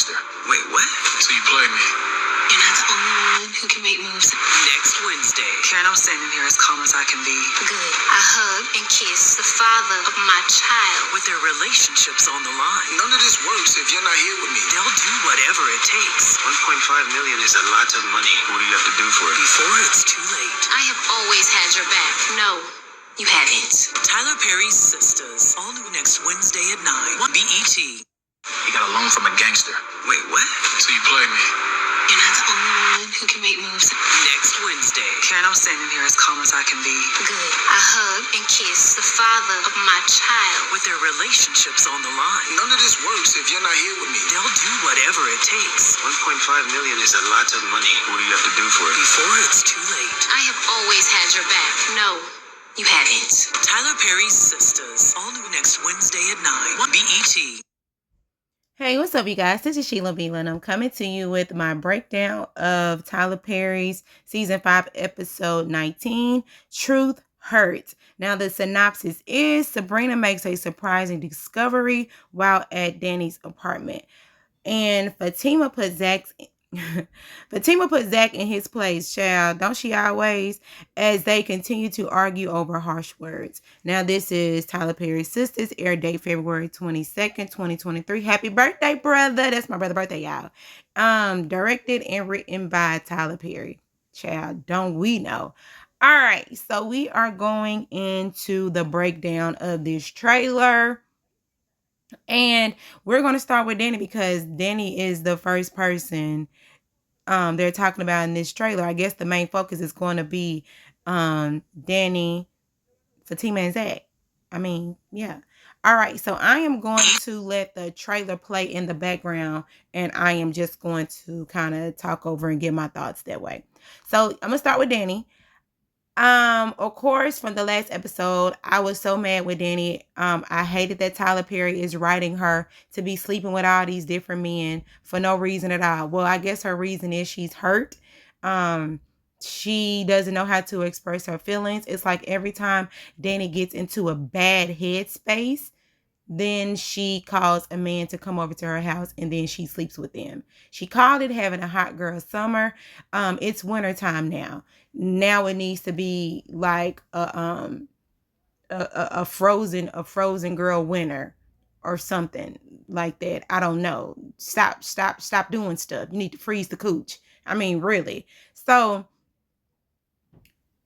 gangster. Wait, what? So you play me? You're not the only one who can make moves. Next Wednesday. Karen, I'm standing here as calm as I can be. Good. I hug and kiss the father of my child. With their relationships on the line. None of this works if you're not here with me. They'll do whatever it takes. 1.5 million is a lot of money. What do you have to do for it? Before it's too late. I have always had your back. No, you haven't. Tyler Perry's Sistas. All new next Wednesday at 9. BET. He got a loan from a gangster. Wait, what? So you play me? You're not the only one who can make moves. Next Wednesday. Karen, I'm standing here as calm as I can be. Good. I hug and kiss the father of my child. With their relationships on the line. None of this works if you're not here with me. They'll do whatever it takes. 1.5 million is a lot of money. What do you have to do for it? Before it's too late. I have always had your back. No, you haven't. Tyler Perry's Sistas. All new next Wednesday at 9. BET. Hey, what's up, you guys? This is Sheila Beela, and I'm coming to you with my breakdown of Tyler Perry's Season 5, Episode 19, Truth Hurts. Now, the synopsis is Sabrina makes a surprising discovery while at Danny's apartment. And Fatima put Zach in his place, child. Don't she always? As they continue to argue over harsh words. Now, this is Tyler Perry's Sistas. Air date February 22nd, 2023. Happy birthday, brother. That's my brother's birthday, y'all. Directed and written by Tyler Perry. Child, don't we know? All right, so we are going into the breakdown of this trailer. And we're going to start with Danny because Danny is the first person they're talking about in this trailer. I guess the main focus is going to be Danny, Fatima, and Zach. I mean, yeah. All right, so I am going to let the trailer play in the background, and I am just going to kind of talk over and give my thoughts that way. So I'm going to start with Danny. Of course, from the last episode, I was so mad with Danny. I hated that Tyler Perry is writing her to be sleeping with all these different men for no reason at all. Well, I guess her reason is she's hurt. She doesn't know how to express her feelings. It's like every time Danny gets into a bad headspace, then she calls a man to come over to her house and then she sleeps with them. She called it having a hot girl summer. It's wintertime now. Now it needs to be like a frozen girl winter or something like that. I don't know. Stop doing stuff. You need to freeze the cooch. I mean, really. So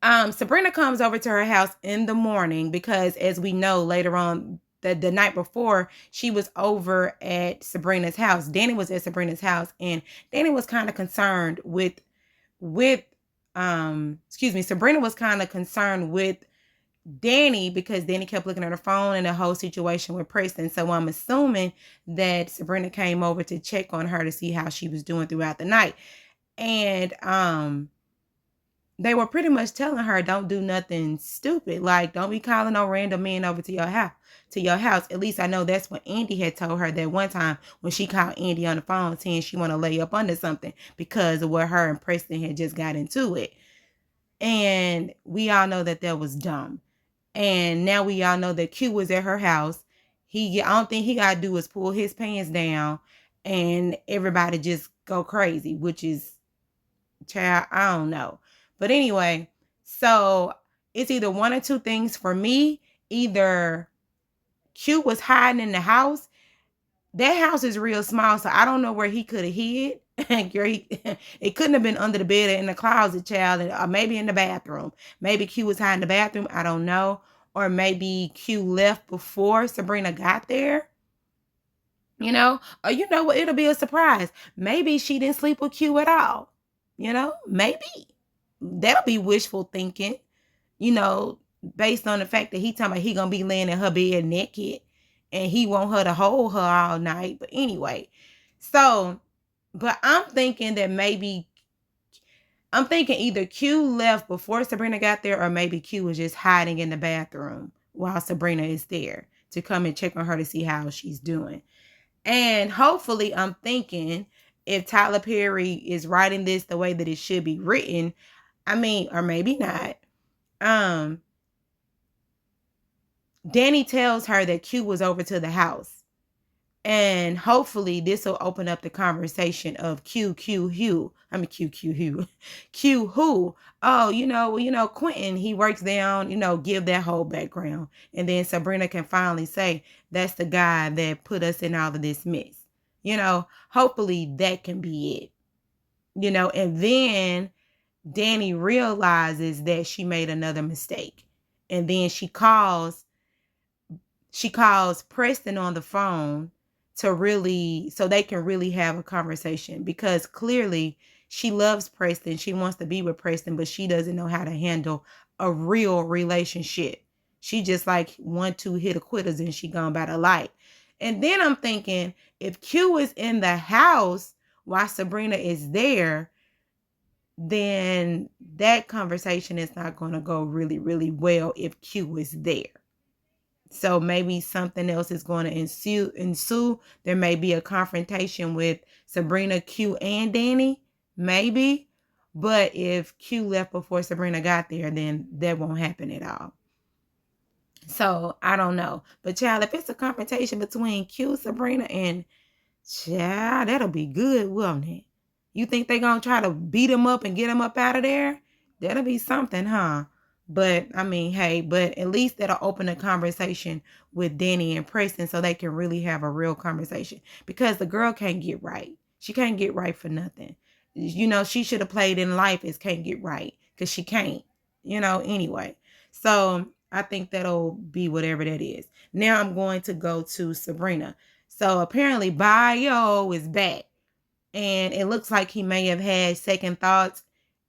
Sabrina comes over to her house in the morning because, as we know, later on, the night before, she was over at Sabrina's house. Danny was at Sabrina's house, and Danny was kind of concerned Sabrina was kind of concerned with Danny because Danny kept looking at her phone and the whole situation with Preston. So I'm assuming that Sabrina came over to check on her to see how she was doing throughout the night. And they were pretty much telling her, don't do nothing stupid. Like, don't be calling no random men over to your house. At least I know that's what Andy had told her that one time when she called Andy on the phone saying she want to lay up under something because of what her and Preston had just got into it. And we all know that was dumb. And now we all know that Q was at her house. I don't think he got to do is pull his pants down and everybody just go crazy, which is, child, I don't know. But anyway, so it's either one or two things for me. Either Q was hiding in the house. That house is real small, so I don't know where he could have hid. It couldn't have been under the bed or in the closet, child, or maybe in the bathroom. Maybe Q was hiding in the bathroom. I don't know. Or maybe Q left before Sabrina got there. You know? Or you know what? It'll be a surprise. Maybe she didn't sleep with Q at all. You know? Maybe. That'll be wishful thinking, you know, based on the fact that he talking about he gonna be laying in her bed naked and he want her to hold her all night. But anyway, so, but I'm thinking either Q left before Sabrina got there or maybe Q was just hiding in the bathroom while Sabrina is there to come and check on her to see how she's doing. And hopefully I'm thinking if Tyler Perry is writing this the way that it should be written, I mean, or maybe not. Danny tells her that Q was over to the house. And hopefully this will open up the conversation of Q who. Q who. Oh, Quentin, he works down, give that whole background. And then Sabrina can finally say, that's the guy that put us in all of this mess. Hopefully that can be it. And then Danny realizes that she made another mistake. And then she calls Preston on the phone so they can really have a conversation, because clearly she loves Preston. She wants to be with Preston, but she doesn't know how to handle a real relationship. She just like 1-2 hit quitters and she gone by the light. And then I'm thinking, if Q is in the house while Sabrina is there, then that conversation is not going to go really, really well if Q is there. So maybe something else is going to ensue. There may be a confrontation with Sabrina, Q, and Danny. Maybe. But if Q left before Sabrina got there, then that won't happen at all. So I don't know. But child, if it's a confrontation between Q, Sabrina, and child, that'll be good, won't it? You think they're going to try to beat him up and get him up out of there? That'll be something, huh? But, hey, but at least that'll open a conversation with Danny and Preston so they can really have a real conversation. Because the girl can't get right. She can't get right for nothing. She should have played in life as can't get right. Because she can't. Anyway. So, I think that'll be whatever that is. Now I'm going to go to Sabrina. So, apparently, Bio is back. And it looks like he may have had second thoughts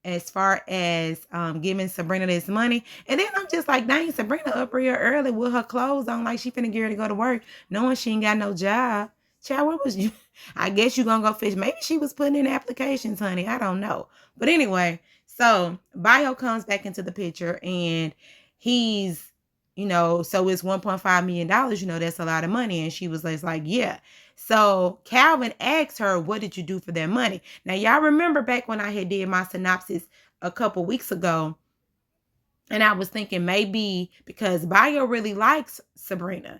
as far as giving Sabrina this money. And then I'm just like, dang, Sabrina up real early with her clothes on like she finna get ready to go to work, knowing she ain't got no job. Child, where was you? I guess you gonna go fish. Maybe she was putting in applications, honey. I don't know. But anyway, so Bio comes back into the picture and he's, so it's $1.5 million, that's a lot of money. And she was like, yeah. So Calvin asked her, what did you do for that money? Now, y'all remember back when I had did my synopsis a couple weeks ago, and I was thinking maybe because Bio really likes Sabrina,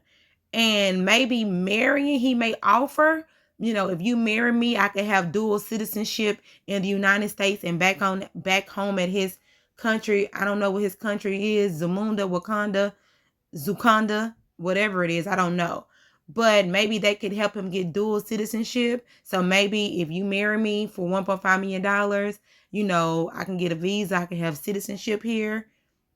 and maybe marrying, he may offer, if you marry me, I could have dual citizenship in the United States and back home at his country. I don't know what his country is, Zamunda, Wakanda, Zukanda, whatever it is, I don't know. But maybe they could help him get dual citizenship. So maybe if you marry me for $1.5 million, I can get a visa. I can have citizenship here.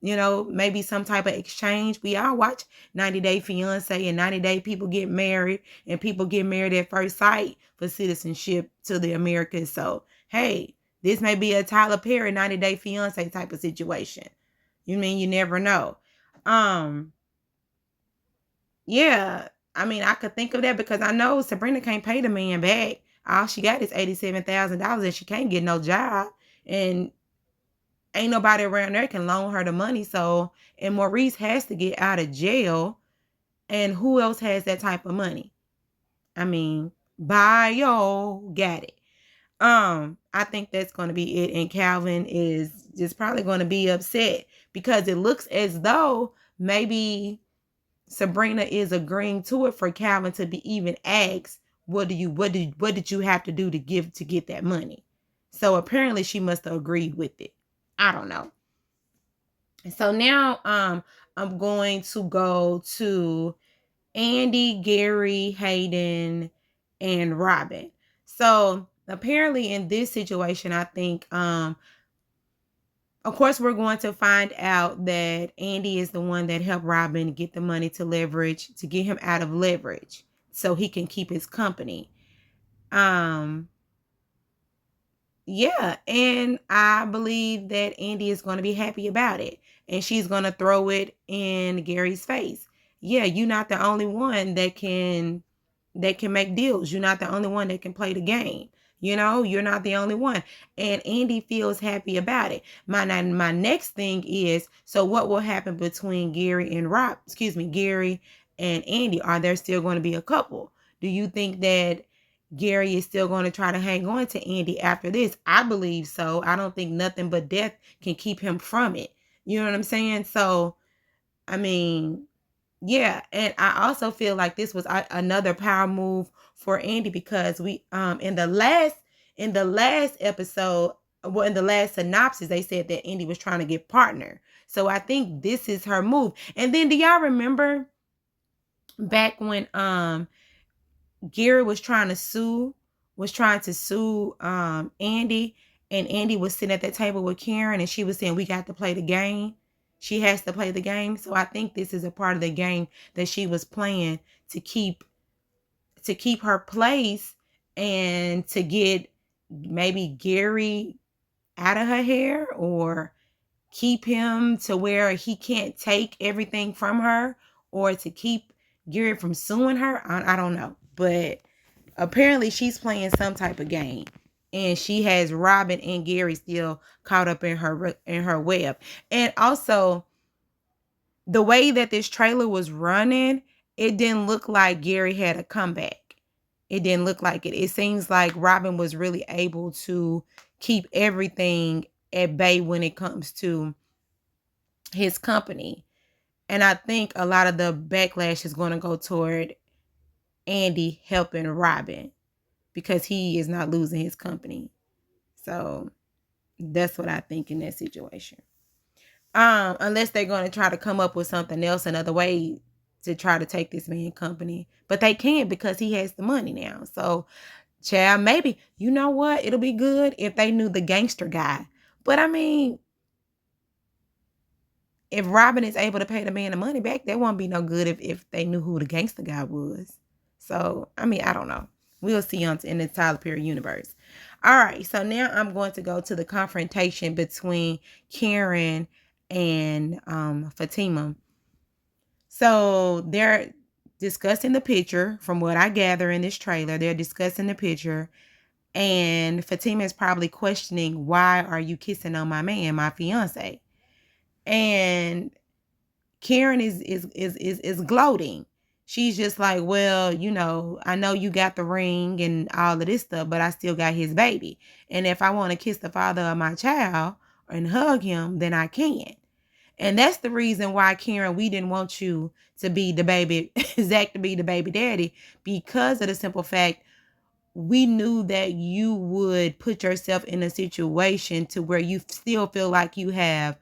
Maybe some type of exchange. We all watch 90 Day Fiance and 90 Day people get married, and people get married at first sight for citizenship to the Americas. So, hey, this may be a Tyler Perry 90 Day Fiance type of situation. You never know. Yeah, I could think of that because I know Sabrina can't pay the man back. All she got is $87,000 and she can't get no job. And ain't nobody around there can loan her the money. So, and Maurice has to get out of jail. And who else has that type of money? Bio got it. I think that's going to be it. And Calvin is just probably going to be upset because it looks as though maybe Sabrina is agreeing to it for Calvin to be even asked, what did you have to do to get that money? So apparently she must have agreed with it. I don't know. So now I'm going to go to Andy, Gary, Hayden, and Robin. So apparently in this situation, I think of course, we're going to find out that Andy is the one that helped Robin get the money to get him out of leverage so he can keep his company. Yeah, and I believe that Andy is going to be happy about it. And she's going to throw it in Gary's face. Yeah, you're not the only one that can make deals. You're not the only one that can play the game. You're not the only one. And Andy feels happy about it. My next thing is, so what will happen between Gary and Andy? Are there still going to be a couple? Do you think that Gary is still going to try to hang on to Andy after this? I believe so. I don't think nothing but death can keep him from it. You know what I'm saying? So, Yeah, and I also feel like this was another power move for Andy, because we in the last episode, well, in the last synopsis, they said that Andy was trying to get partner. So I think this is her move. And then do y'all remember back when Gary was trying to sue Andy, and Andy was sitting at that table with Karen, and she was saying, we got to play the game. She has to play the game. So I think this is a part of the game that she was playing to keep her place, and to get maybe Gary out of her hair, or keep him to where he can't take everything from her, or to keep Gary from suing her. I don't know. But apparently she's playing some type of game, and she has Robin and Gary still caught up in her web. And also, the way that this trailer was running, it didn't look like Gary had a comeback. It didn't look like it. It seems like Robin was really able to keep everything at bay when it comes to his company. And I think a lot of the backlash is going to go toward Andy helping Robin, because he is not losing his company. So that's what I think in that situation. Unless they're going to try to come up with something else, another way to try to take this man company. But they can't, because he has the money now. So, child, maybe, you know what? It'll be good if they knew the gangster guy. But I mean, if Robin is able to pay the man the money back, that won't be no good if they knew who the gangster guy was. So, I mean, I don't know. We'll see in the Tyler Perry universe. All right, so now I'm going to go to the confrontation between Karen and Fatima. So they're discussing the picture. From what I gather in this trailer, they're discussing the picture. And Fatima is probably questioning, why are you kissing on my man, my fiance? And Karen is gloating. She's just like, well, I know you got the ring and all of this stuff, but I still got his baby. And if I want to kiss the father of my child and hug him, then I can. And that's the reason why, Karen, we didn't want you to be the baby, Zach to be the baby daddy, because of the simple fact we knew that you would put yourself in a situation to where you still feel like you have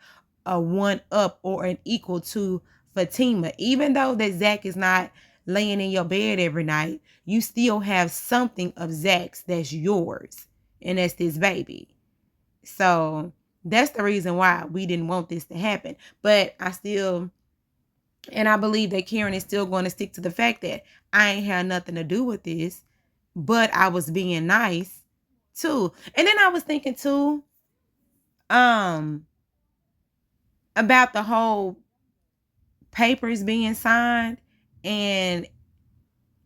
a one up or an equal to Fatima. Even though that Zach is not laying in your bed every night, you still have something of Zach's that's yours, and that's this baby. So that's the reason why we didn't want this to happen. But I believe that Karen is still going to stick to the fact that I ain't had nothing to do with this, but I was being nice too. And then I was thinking too, about the whole papers being signed, and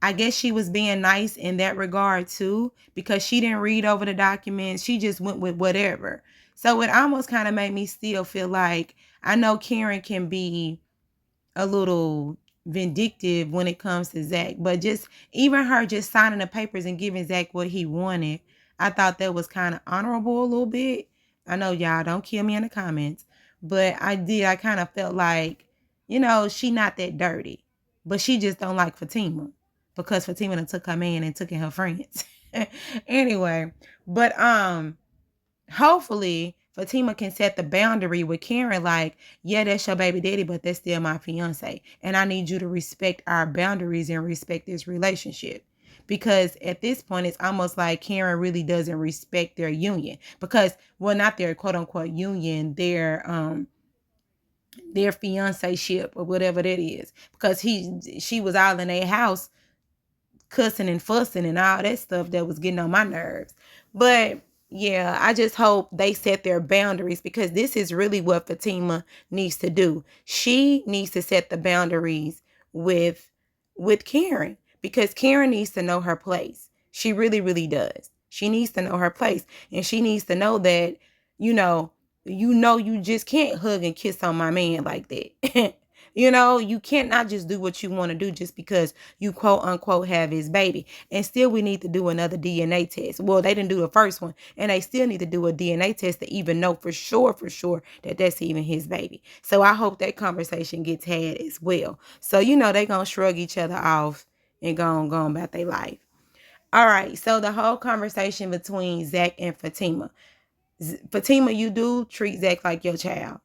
I guess she was being nice in that regard too, because she didn't read over the documents. She just went with whatever. So it almost kind of made me still feel like, I know Karen can be a little vindictive when it comes to Zach, but just even her just signing the papers and giving Zach what he wanted, I thought that was kind of honorable a little bit. I know y'all don't kill me in the comments, but I kind of felt like, she not that dirty, but she just don't like Fatima, because Fatima done took her man and took in her friends. Anyway, but hopefully Fatima can set the boundary with Karen, like, yeah, that's your baby daddy, but that's still my fiance. And I need you to respect our boundaries and respect this relationship. Because at this point, it's almost like Karen really doesn't respect their union. Because, well, not their quote unquote union, their fiancé-ship or whatever that is. Because she was all in their house cussing and fussing and all that stuff that was getting on my nerves. But yeah, I just hope they set their boundaries, because this is really what Fatima needs to do. She needs to set the boundaries with Karen, because Karen needs to know her place. She really, really does. She needs to know her place, and she needs to know that, you just can't hug and kiss on my man like that. You can't not just do what you want to do just because you quote unquote have his baby. And still we need to do another DNA test. Well, they didn't do the first one, and they still need to do a DNA test to even know for sure that that's even his baby. So I hope that conversation gets had as well. So they gonna shrug each other off and go on about their life. All right, so the whole conversation between Zach and Fatima. Fatima, you do treat Zach like your child.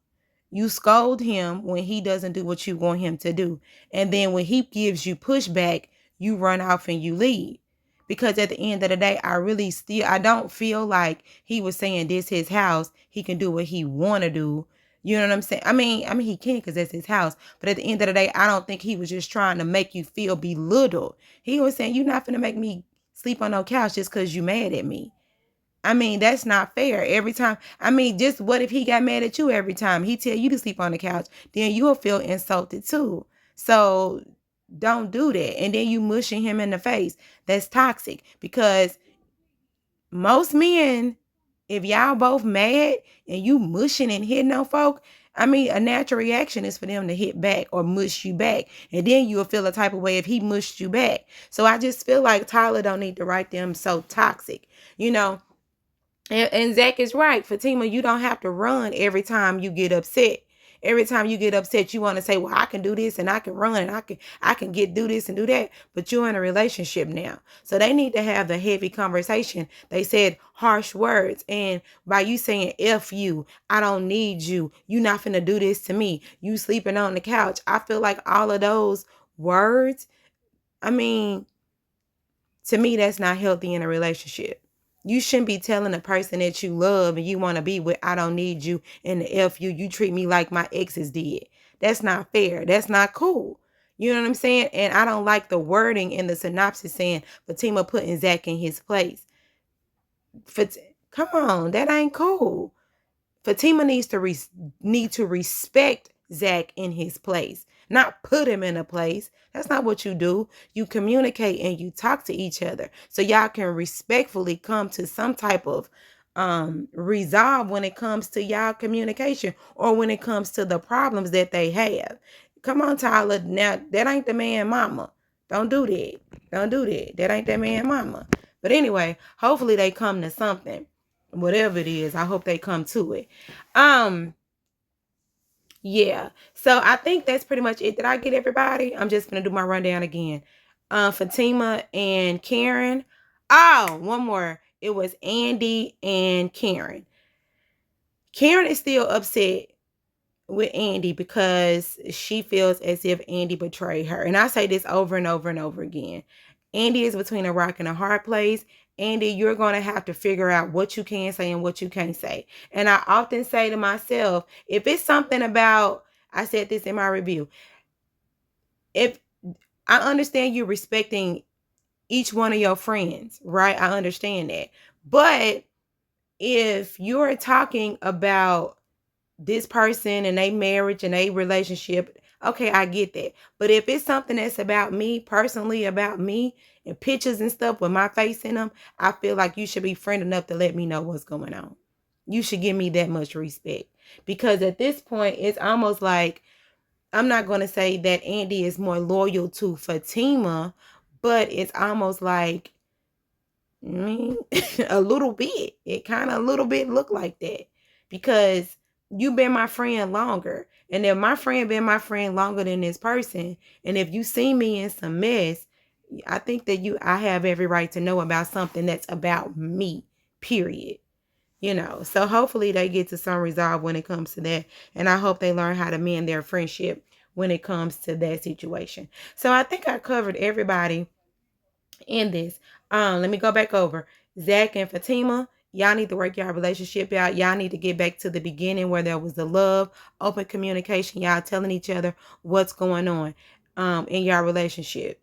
You scold him when he doesn't do what you want him to do. And then when he gives you pushback, you run off and you leave. Because at the end of the day, I don't feel like he was saying this his house. He can do what he want to do. You know what I'm saying? I mean, he can because that's his house. But at the end of the day, I don't think he was just trying to make you feel belittled. He was saying, you're not going to make me sleep on no couch just because you mad at me. I mean, that's not fair. Every time, just what if he got mad at you every time? He tell you to sleep on the couch, then you'll feel insulted too. So don't do that. And then you mushing him in the face. That's toxic because most men, if y'all both mad and you mushing and hitting on folk, a natural reaction is for them to hit back or mush you back. And then you'll feel a type of way if he mushed you back. So I just feel like Tyler don't need to write them so toxic, And Zach is right. Fatima, you don't have to run every time you get upset. Every time you get upset, you want to say, well, I can do this and I can run and I can do this and do that. But you're in a relationship now. So they need to have the heavy conversation. They said harsh words. And by you saying, F you, I don't need you. You not finna do this to me. You sleeping on the couch. I feel like all of those words, to me, that's not healthy in a relationship. You shouldn't be telling a person that you love and you want to be with, I don't need you, and the F you treat me like my exes did. That's not fair. That's not cool. You know what I'm saying? And I don't like the wording in the synopsis saying Fatima putting Zach in his place. Come on, that ain't cool. Fatima needs to respect Zach in his place, not put him in a place. That's not what you do. You communicate and you talk to each other so y'all can respectfully come to some type of resolve when it comes to y'all communication or when it comes to the problems that they have. Come on, Tyler. Now, that ain't the man mama. Don't do that. Don't do that. That ain't that man mama. But anyway, hopefully they come to something. Whatever it is, I hope they come to it. Yeah. So I think that's pretty much it. Did I get everybody? I'm just gonna do my rundown again. Fatima and Karen. Oh, one more. It was Andy and Karen. Karen is still upset with Andy because she feels as if Andy betrayed her. And I say this over and over and over again. Andy is between a rock and a hard place. Andy, you're going to have to figure out what you can say and what you can't say. And I often say to myself, if it's something about, I said this in my review, if I understand you respecting each one of your friends, right? I understand that. But if you're talking about this person and a marriage and a relationship, okay, I get that. But if it's something that's about me, personally about me, and pictures and stuff with my face in them, I feel like you should be friend enough to let me know what's going on. You should give me that much respect. Because at this point, it's almost like, I'm not going to say that Andy is more loyal to Fatima, but it's almost like, a little bit. It kind of a little bit look like that. Because you've been my friend longer. And if my friend been my friend longer than this person, and if you see me in some mess, I think that I have every right to know about something that's about me, period. So hopefully they get to some resolve when it comes to that. And I hope they learn how to mend their friendship when it comes to that situation. So I think I covered everybody in this. Let me go back over. Zach and Fatima, y'all need to work y'all relationship out. Y'all need to get back to the beginning where there was the love, open communication, y'all telling each other what's going on in y'all relationship.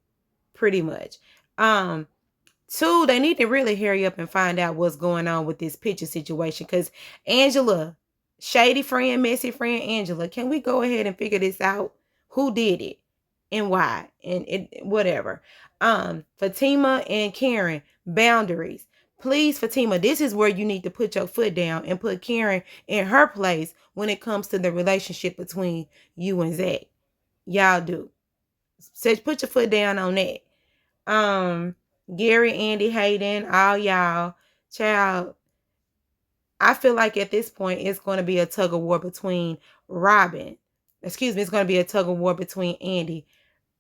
Pretty much. Two, they need to really hurry up and find out what's going on with this picture situation. Because Angela, shady friend, messy friend Angela, can we go ahead and figure this out? Who did it and why? And whatever. Fatima and Karen, boundaries. Please, Fatima, this is where you need to put your foot down and put Karen in her place when it comes to the relationship between you and Zach. Y'all do. So put your foot down on that. Gary, Andy, Hayden, all y'all, child. I feel like at this point it's going to be a tug of war between Robin. Excuse me, it's going to be a tug of war between Andy.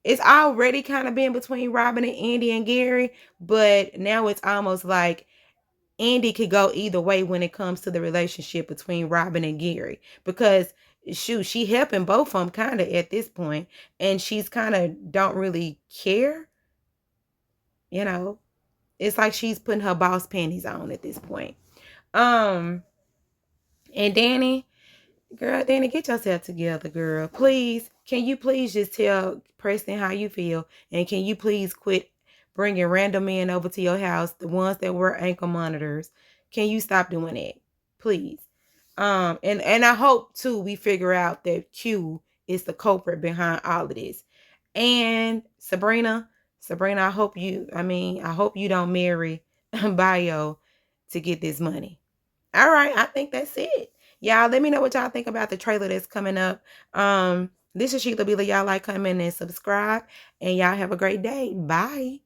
It's already kind of been between Robin and Andy and Gary, but now it's almost like Andy could go either way when it comes to the relationship between Robin and Gary, because shoot, she helping both of them kind of at this point, and she's kind of don't really care. You know, it's like she's putting her boss panties on at this point. And Danny, girl, Danny, get yourself together, girl. Please, can you please just tell Preston how you feel, and can you please quit bringing random men over to your house, the ones that wear ankle monitors? Can you stop doing that, please? And I hope too we figure out that Q is the culprit behind all of this. And Sabrina, I hope you don't marry Bio to get this money. All right, I think that's it. Y'all, let me know what y'all think about the trailer that's coming up. This is Sheila Bila. Y'all like, comment, and subscribe. And y'all have a great day. Bye.